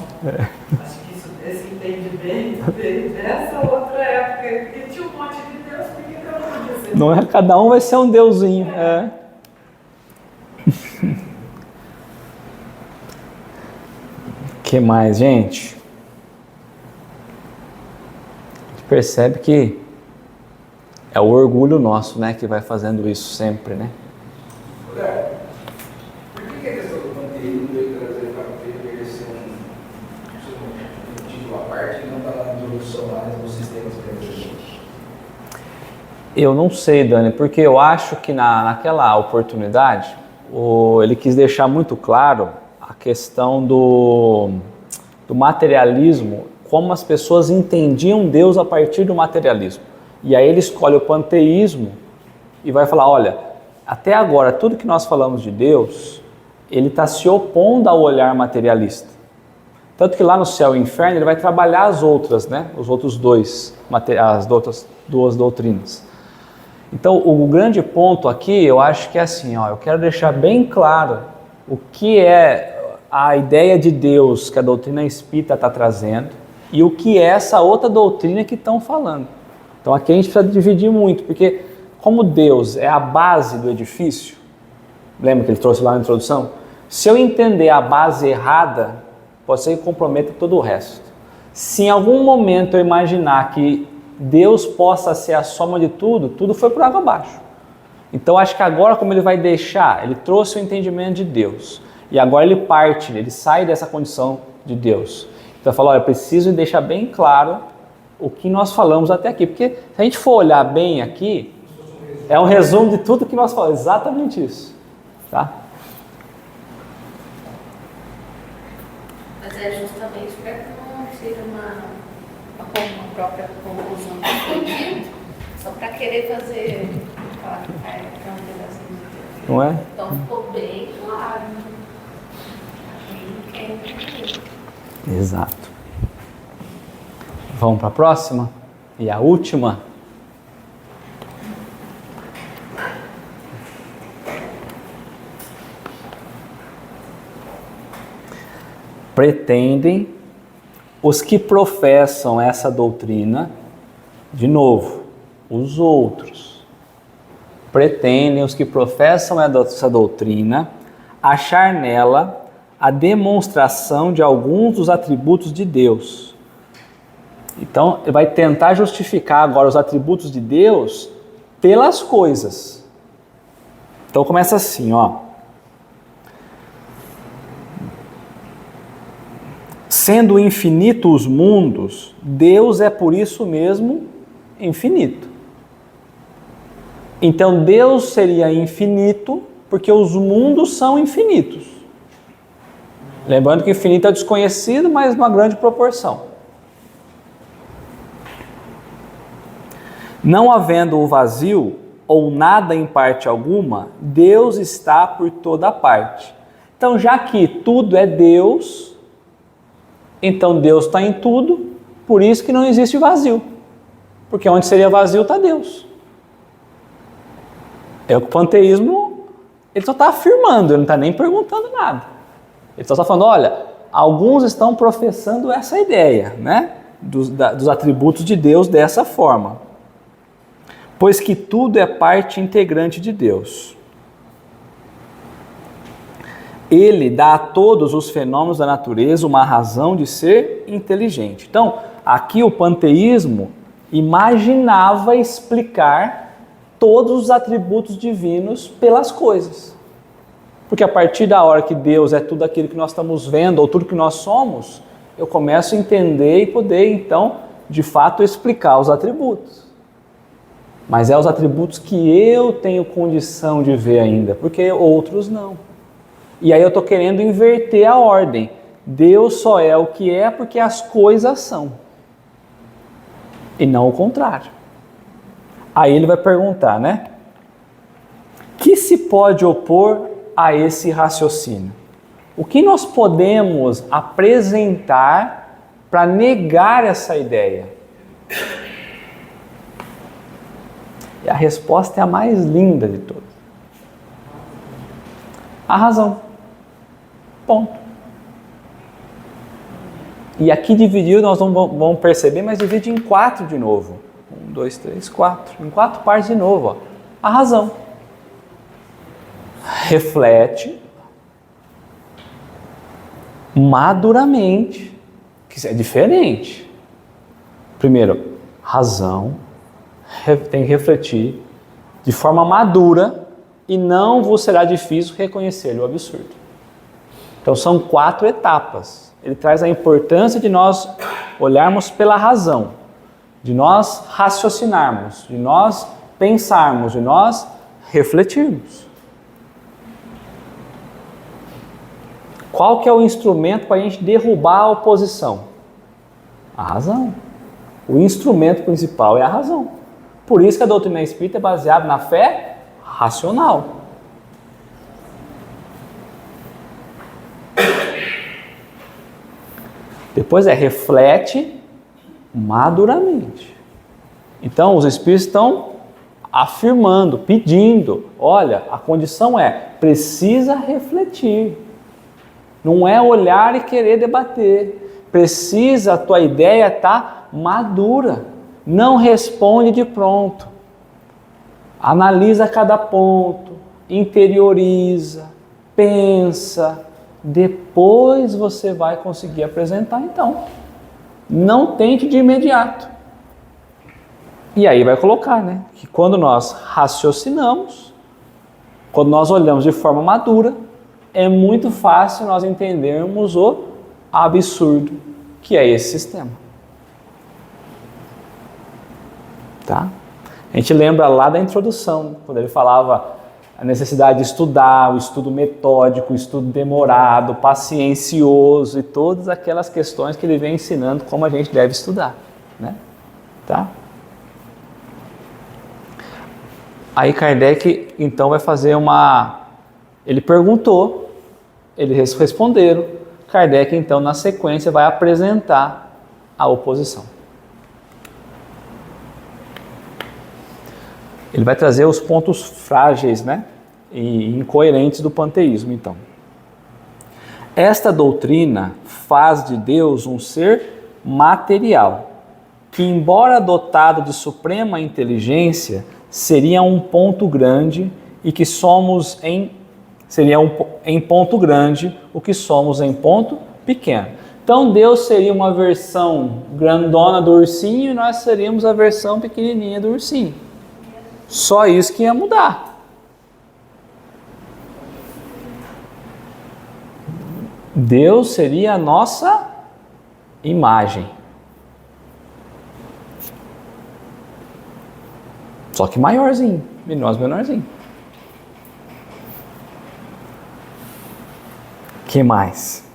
Acho que esse entendimento veio dessa outra época, que tinha um monte de Deus, por que eu não podia ser? Não é, cada um vai ser um deusinho. É. Que mais, gente? A gente percebe que é o orgulho nosso, né, que vai fazendo isso sempre, né? Olha, por que a questão do panteísmo veio trazer para ele ser um título à parte e não está na introdução lá nos sistemas preventivos? Eu não sei, Dani, porque eu acho que naquela oportunidade ele quis deixar muito claro a questão do materialismo, como as pessoas entendiam Deus a partir do materialismo. E aí ele escolhe o panteísmo e vai falar, olha, até agora tudo que nós falamos de Deus, ele está se opondo ao olhar materialista. Tanto que lá no céu e inferno ele vai trabalhar as outras, né? Os outros as outras duas doutrinas. Então o grande ponto aqui, eu acho que é assim, ó, eu quero deixar bem claro o que é a ideia de Deus que a doutrina espírita está trazendo e o que é essa outra doutrina que estão falando. Então aqui a gente precisa dividir muito, porque como Deus é a base do edifício, lembra que ele trouxe lá na introdução? Se eu entender a base errada, pode ser que comprometa todo o resto. Se em algum momento eu imaginar que Deus possa ser a soma de tudo, tudo foi por água abaixo. Então acho que agora como ele vai deixar, ele trouxe o entendimento de Deus, e agora ele parte, ele sai dessa condição de Deus. Então ele fala, olha, eu preciso deixar bem claro o que nós falamos até aqui, porque se a gente for olhar bem aqui, é um resumo de tudo que nós falamos, exatamente isso, tá? Mas é justamente para que não seja uma própria conclusão do conhecimento, só para querer fazer, falar que é um pedacinho de Deus. Não é? Então ficou bem claro. Quem quer entender. Exato. Vamos para a próxima? E a última? Pretendem os que professam essa doutrina, de novo, os outros. Pretendem os que professam essa doutrina achar nela a demonstração de alguns dos atributos de Deus. Então, ele vai tentar justificar agora os atributos de Deus pelas coisas. Então, começa assim, ó. Sendo infinito os mundos, Deus é por isso mesmo infinito. Então, Deus seria infinito porque os mundos são infinitos. Lembrando que infinito é desconhecido, mas numa grande proporção. Não havendo o vazio, ou nada em parte alguma, Deus está por toda parte. Então, já que tudo é Deus, então Deus está em tudo, por isso que não existe vazio. Porque onde seria vazio está Deus. É o que o panteísmo Ele só está afirmando, ele não está nem perguntando nada. Ele só está falando, olha, alguns estão professando essa ideia, né? Dos atributos de Deus dessa forma. Pois que tudo é parte integrante de Deus. Ele dá a todos os fenômenos da natureza uma razão de ser inteligente. Então, aqui o panteísmo imaginava explicar todos os atributos divinos pelas coisas. Porque a partir da hora que Deus é tudo aquilo que nós estamos vendo, ou tudo que nós somos, eu começo a entender e poder, então, de fato, explicar os atributos. Mas é os atributos que eu tenho condição de ver ainda, porque outros não. E aí eu estou querendo inverter a ordem. Deus só é o que é porque as coisas são. E não o contrário. Aí ele vai perguntar, né? Que se pode opor a esse raciocínio? O que nós podemos apresentar para negar essa ideia? E a resposta é a mais linda de todas. A razão. Ponto. E aqui dividiu, nós vamos perceber, mas divide em 4 de novo. 1, 2, 3, 4. Em 4 partes de novo. Ó. A razão. Reflete maduramente, que é diferente. Primeiro, razão tem que refletir de forma madura e não vos será difícil reconhecer-lhe o absurdo. Então são 4 etapas. Ele traz a importância de nós olharmos pela razão, de nós raciocinarmos, de nós pensarmos, de nós refletirmos. Qual que é o instrumento para a gente derrubar a oposição? A razão. O instrumento principal é a razão. Por isso que a doutrina espírita é baseada na fé racional. Depois reflete maduramente. Então os espíritos estão afirmando, pedindo, olha, a condição precisa refletir. Não é olhar e querer debater. Precisa, a tua ideia estar madura. Não responde de pronto. Analisa cada ponto, interioriza, pensa. Depois você vai conseguir apresentar, então. Não tente de imediato. E aí vai colocar, né? Que quando nós raciocinamos, quando nós olhamos de forma madura, é muito fácil nós entendermos o absurdo que é esse sistema. Tá? A gente lembra lá da introdução, quando ele falava a necessidade de estudar, o estudo metódico, o estudo demorado, paciencioso e todas aquelas questões que ele vem ensinando como a gente deve estudar, né? Tá? Aí Kardec então vai fazer ele perguntou, eles responderam, Kardec então na sequência vai apresentar a oposição. Ele vai trazer os pontos frágeis, né, e incoerentes do panteísmo, então. Esta doutrina faz de Deus um ser material, que embora dotado de suprema inteligência, seria um ponto grande e que somos seria em ponto grande o que somos em ponto pequeno. Então Deus seria uma versão grandona do ursinho e nós seríamos a versão pequenininha do ursinho. Só isso que ia mudar. Deus seria a nossa imagem. Só que maiorzinho, e nós menorzinho. Que mais?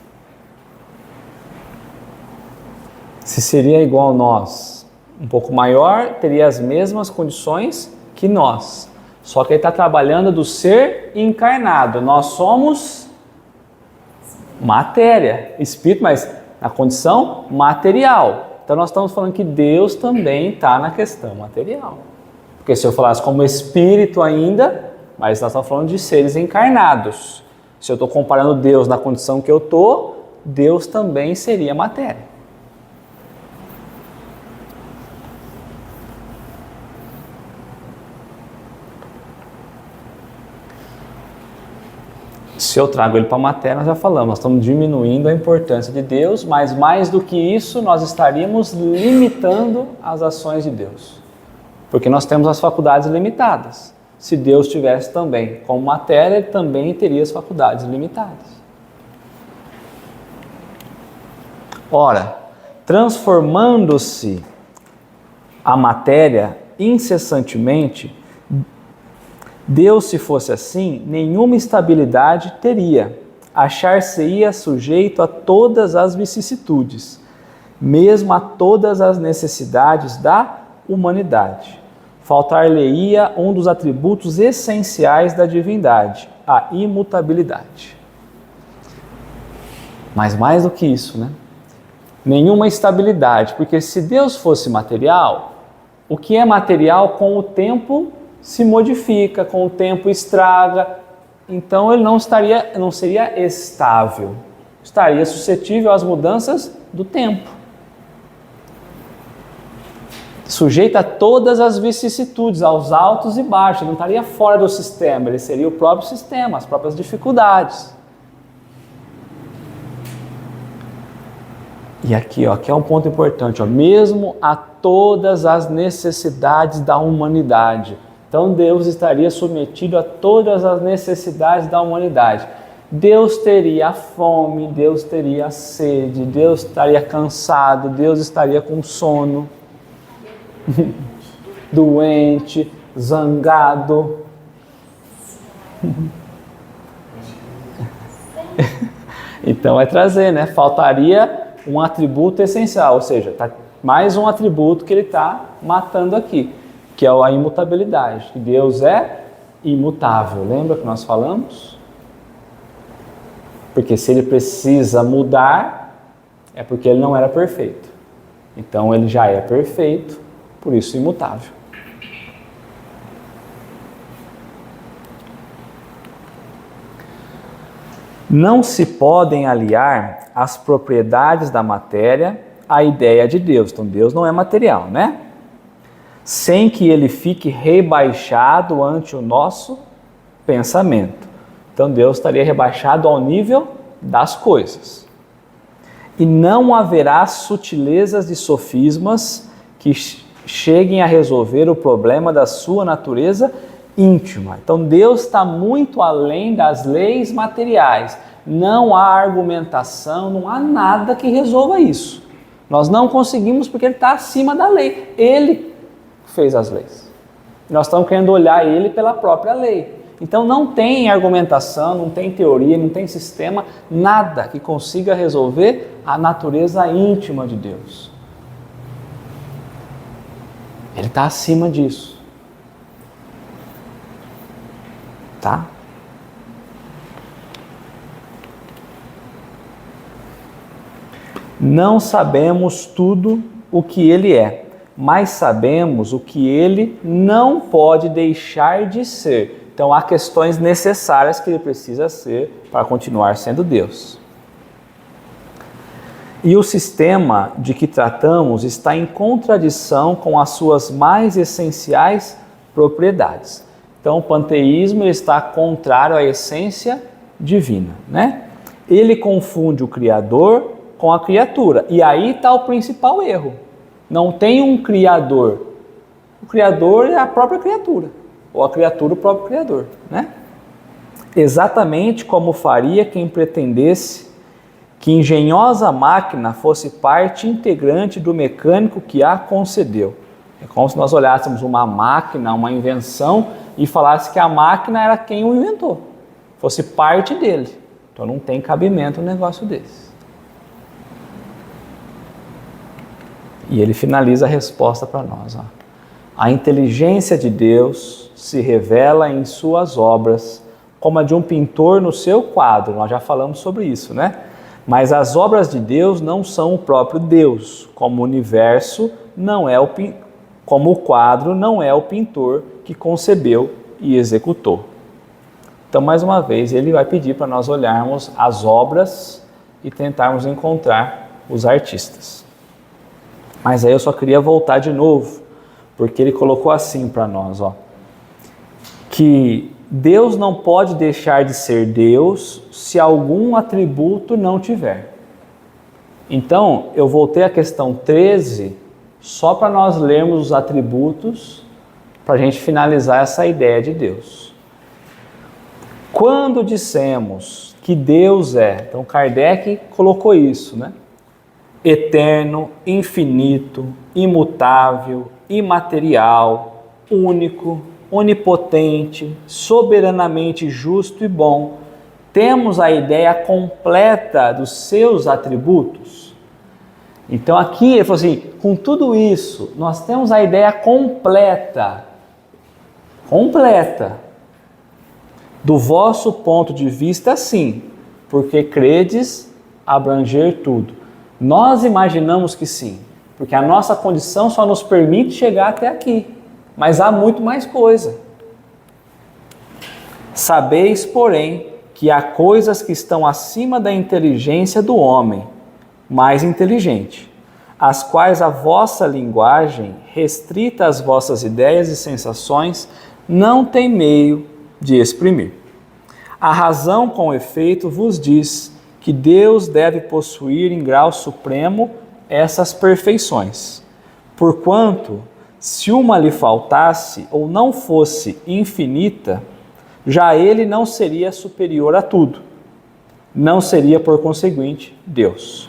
Se seria igual a nós, um pouco maior, teria as mesmas condições que nós. Só que ele está trabalhando do ser encarnado. Nós somos matéria, espírito, mas na condição material. Então nós estamos falando que Deus também está na questão material. Porque se eu falasse como espírito ainda, mas nós estamos falando de seres encarnados. Se eu estou comparando Deus na condição que eu estou, Deus também seria matéria. Se eu trago ele para a matéria, nós já falamos, nós estamos diminuindo a importância de Deus, mas mais do que isso, nós estaríamos limitando as ações de Deus. Porque nós temos as faculdades limitadas. Se Deus tivesse também como matéria, ele também teria as faculdades limitadas. Ora, transformando-se a matéria incessantemente, Deus, se fosse assim, nenhuma estabilidade teria, achar-se-ia sujeito a todas as vicissitudes, mesmo a todas as necessidades da humanidade. Faltar-lhe-ia um dos atributos essenciais da divindade, a imutabilidade. Mas mais do que isso, né? Nenhuma estabilidade, porque se Deus fosse material, o que é material com o tempo se modifica, com o tempo estraga, então ele não seria estável, estaria suscetível às mudanças do tempo. Sujeito a todas as vicissitudes, aos altos e baixos, ele não estaria fora do sistema, ele seria o próprio sistema, as próprias dificuldades. E aqui é um ponto importante, mesmo a todas as necessidades da humanidade. Então Deus estaria submetido a todas as necessidades da humanidade. Deus teria fome, Deus teria sede, Deus estaria cansado, Deus estaria com sono, doente, zangado. Então é trazer, né? Faltaria um atributo essencial, ou seja, tá mais um atributo que ele está matando aqui, que é a imutabilidade. Deus é imutável, lembra que nós falamos? Porque se ele precisa mudar, é porque ele não era perfeito. Então ele já é perfeito, por isso imutável. Não se podem aliar as propriedades da matéria à ideia de Deus. Então Deus não é material, né? Sem que ele fique rebaixado ante o nosso pensamento. Então Deus estaria rebaixado ao nível das coisas. E não haverá sutilezas de sofismas que cheguem a resolver o problema da sua natureza íntima. Então Deus está muito além das leis materiais. Não há argumentação, não há nada que resolva isso. Nós não conseguimos porque ele está acima da lei. Ele fez as leis. Nós estamos querendo olhar ele pela própria lei. Então não tem argumentação, não tem teoria, não tem sistema, nada que consiga resolver a natureza íntima de Deus. Ele está acima disso. Tá? Não sabemos tudo o que ele é, mas sabemos o que ele não pode deixar de ser. Então há questões necessárias que ele precisa ser para continuar sendo Deus. E o sistema de que tratamos está em contradição com as suas mais essenciais propriedades. Então o panteísmo está contrário à essência divina, né? Ele confunde o Criador com a criatura. E aí está o principal erro. Não tem um Criador. O Criador é a própria criatura. Ou a criatura o próprio Criador, né? Exatamente como faria quem pretendesse que engenhosa máquina fosse parte integrante do mecânico que a concedeu. É como se nós olhássemos uma máquina, uma invenção, e falasse que a máquina era quem o inventou. Fosse parte dele. Então não tem cabimento um negócio desse. E ele finaliza a resposta para nós. A inteligência de Deus se revela em suas obras, como a de um pintor no seu quadro. Nós já falamos sobre isso, né? Mas as obras de Deus não são o próprio Deus, como o universo não é como o quadro não é o pintor que concebeu e executou. Então, mais uma vez, ele vai pedir para nós olharmos as obras e tentarmos encontrar os artistas. Mas aí eu só queria voltar de novo, porque ele colocou assim para nós, ó, que Deus não pode deixar de ser Deus se algum atributo não tiver. Então, eu voltei à questão 13, só para nós lermos os atributos, para a gente finalizar essa ideia de Deus. Quando dissemos que Deus é, então Kardec colocou isso, né? Eterno, infinito, imutável, imaterial, único, onipotente, soberanamente justo e bom, temos a ideia completa dos seus atributos. Então aqui ele falou assim, com tudo isso, nós temos a ideia completa, do vosso ponto de vista sim, porque credes abranger tudo. Nós imaginamos que sim, porque a nossa condição só nos permite chegar até aqui, mas há muito mais coisa. Sabeis, porém, que há coisas que estão acima da inteligência do homem, mais inteligente, as quais a vossa linguagem, restrita às vossas ideias e sensações, não tem meio de exprimir. A razão, com efeito, vos diz que Deus deve possuir em grau supremo essas perfeições, porquanto, se uma lhe faltasse ou não fosse infinita, já ele não seria superior a tudo, não seria, por conseguinte, Deus.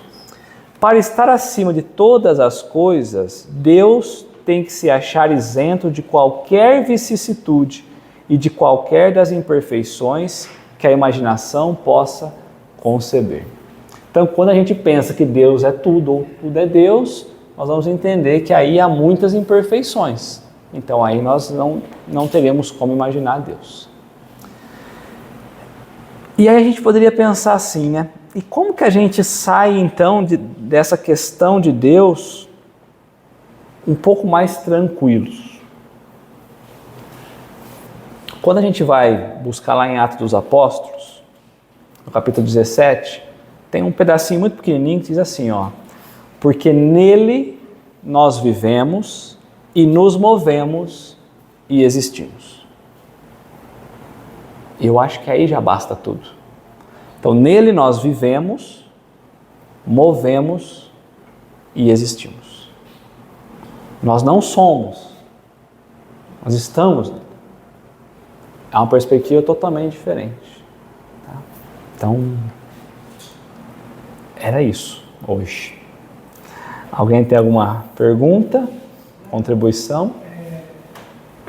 Para estar acima de todas as coisas, Deus tem que se achar isento de qualquer vicissitude e de qualquer das imperfeições que a imaginação possa conceber. Então, quando a gente pensa que Deus é tudo ou tudo é Deus, nós vamos entender que aí há muitas imperfeições. Então, aí nós não teremos como imaginar Deus. E aí a gente poderia pensar assim, né? E como que a gente sai, então, dessa questão de Deus um pouco mais tranquilos? Quando a gente vai buscar lá em Atos dos Apóstolos, no capítulo 17, tem um pedacinho muito pequenininho que diz assim, ó, porque nele nós vivemos e nos movemos e existimos. Eu acho que aí já basta tudo. Então, nele nós vivemos, movemos e existimos. Nós não somos, nós estamos. É uma perspectiva totalmente diferente. Tá? Então, era isso hoje. Alguém tem alguma pergunta, contribuição?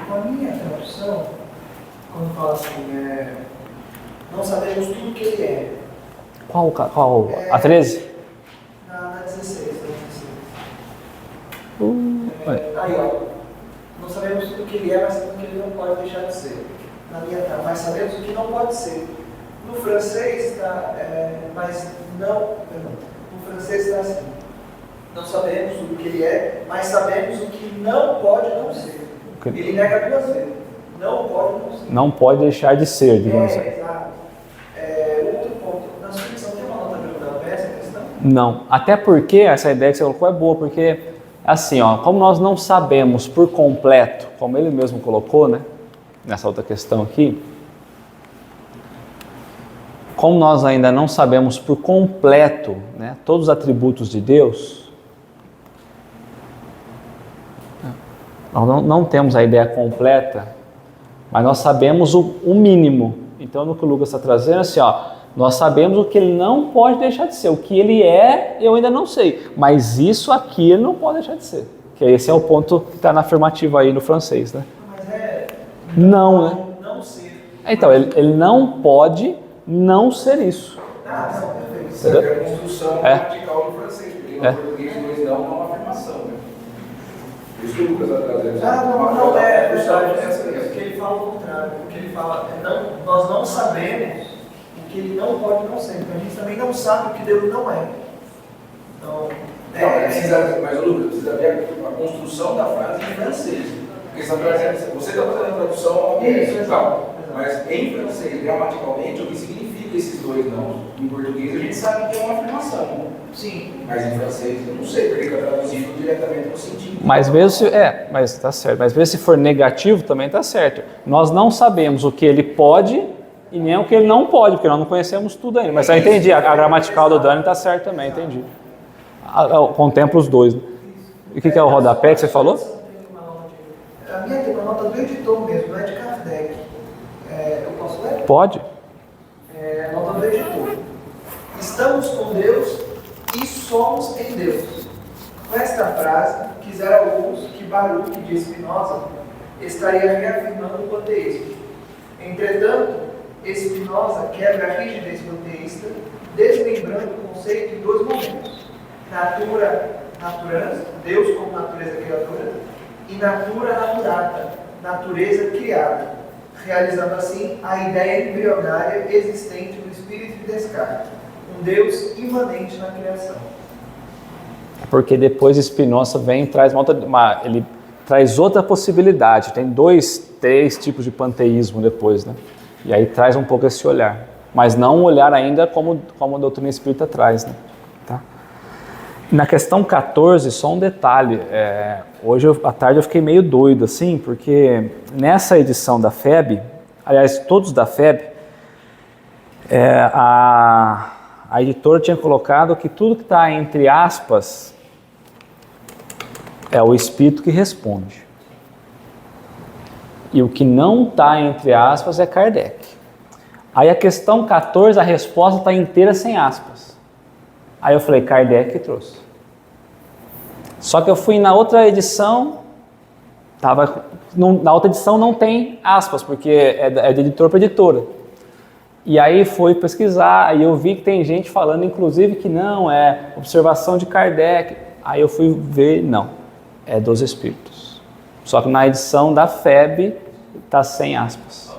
Com a minha tradução, quando fala assim, não sabemos tudo que ele é. Qual? A 13? Na 16, aí, ó. Não sabemos tudo que ele é, mas sabemos que ele não pode deixar de ser. Na minha tá, mas sabemos o que não pode ser. No francês está, mas não, perdão. No francês está assim. Não sabemos o que ele é, mas sabemos o que não pode não ser. Ele nega duas vezes. Não pode não ser. Não pode deixar de ser, digamos assim. Exato. Outro ponto. Na sua ficção tem uma nota de rodapé essa questão? Não. Até porque essa ideia que você colocou é boa, porque assim, ó, como nós não sabemos por completo, como ele mesmo colocou, né? Nessa outra questão aqui, como nós ainda não sabemos por completo, né, todos os atributos de Deus, nós não temos a ideia completa, mas nós sabemos o mínimo. Então, no que o Lucas está trazendo, assim, ó, nós sabemos o que ele não pode deixar de ser. O que ele é, eu ainda não sei, mas isso aqui ele não pode deixar de ser. Que esse é o ponto que está na afirmativa aí no francês, né? Não, né? Não ser. Então, ele não pode não ser isso. Não, perfeito. Isso é a construção gramatical do francês, porque no português dois não é uma afirmação, né? Isso que o Lucas está trazendo. Não, é verdade. Porque ele fala o contrário. Porque ele fala, nós não sabemos o que ele não pode não ser. Então a gente também não sabe o que Deus não é. Então, mas o Lucas precisa ver a construção da frase em francês. Porque você está fazendo a tradução ao isso, exato. Mas em francês, gramaticalmente, o que significa esses dois não? Em português a gente sabe que é uma afirmação. Sim. Mas em francês eu não sei, porque está traduzido diretamente no sentido. Mas mesmo se, mas tá certo. Mas mesmo se for negativo, também tá certo. Nós não sabemos o que ele pode e nem o que ele não pode, porque nós não conhecemos tudo ainda. Mas eu entendi, a gramatical do Dani tá certo também, entendi. Contempla os dois. E o que é o rodapé que você falou? A minha tem uma nota do editor mesmo, não é de Kardec. Eu posso ler? Pode. Nota do editor. Estamos com Deus e somos em Deus. Com esta frase, quiseram alguns que Baruch de Spinoza estaria reafirmando o panteísmo. Entretanto, Spinoza quebra a rigidez panteísta, desmembrando o conceito em dois momentos: naturans, Deus como natureza criadora, e natura naturata, natureza criada, realizando assim a ideia embrionária existente no espírito de Descartes, um Deus imanente na criação. Porque depois Spinoza vem e traz ele traz outra possibilidade. Tem 3 tipos de panteísmo depois, né? E aí traz um pouco esse olhar. Mas não um olhar ainda como a doutrina espírita traz, né? Tá? Na questão 14, só um detalhe. Hoje à tarde eu fiquei meio doido, assim, porque nessa edição da FEB, aliás, todos da FEB, a editora tinha colocado que tudo que está entre aspas é o Espírito que responde. E o que não está entre aspas é Kardec. Aí a questão 14, a resposta está inteira sem aspas. Aí eu falei, Kardec trouxe. Só que eu fui na outra edição, na outra edição não tem aspas, porque é de editor para editora. E aí fui pesquisar, e eu vi que tem gente falando, inclusive, que não, é observação de Kardec. Aí eu fui ver, não, é dos Espíritos. Só que na edição da FEB está sem aspas.